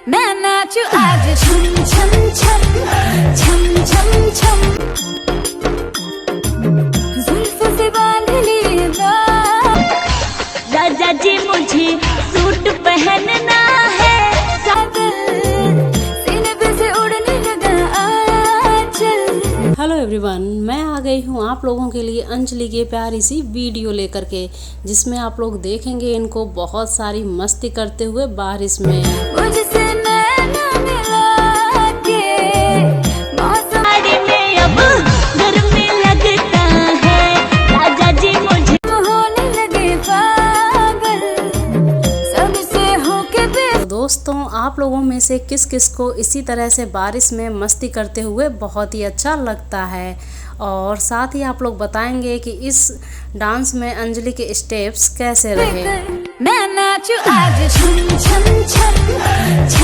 मैं नाचू आज छम छम छम छम छम छम जुल्फों से बांध लिए राजा जी मुझे सूट पहनना है। सीने पे से उड़ने लगा आंचल। हेलो एवरीवन, मैं आ गई हूँ आप लोगों के लिए अंजलि की प्यारी सी वीडियो लेकर के, जिसमें आप लोग देखेंगे इनको बहुत सारी मस्ती करते हुए बारिश में। मुझसे नैना मिला के मौसम में अब गर्मी लगता है, राजा जी मुझे होने लगे पागल सबसे होके तो दोस्तों, आप लोगों में से किस किस को इसी तरह से बारिश में मस्ती करते हुए बहुत ही अच्छा लगता है, और साथ ही आप लोग बताएंगे कि इस डांस में अंजलि के स्टेप्स कैसे रहे। मैं नाचू आज छम छम छम छम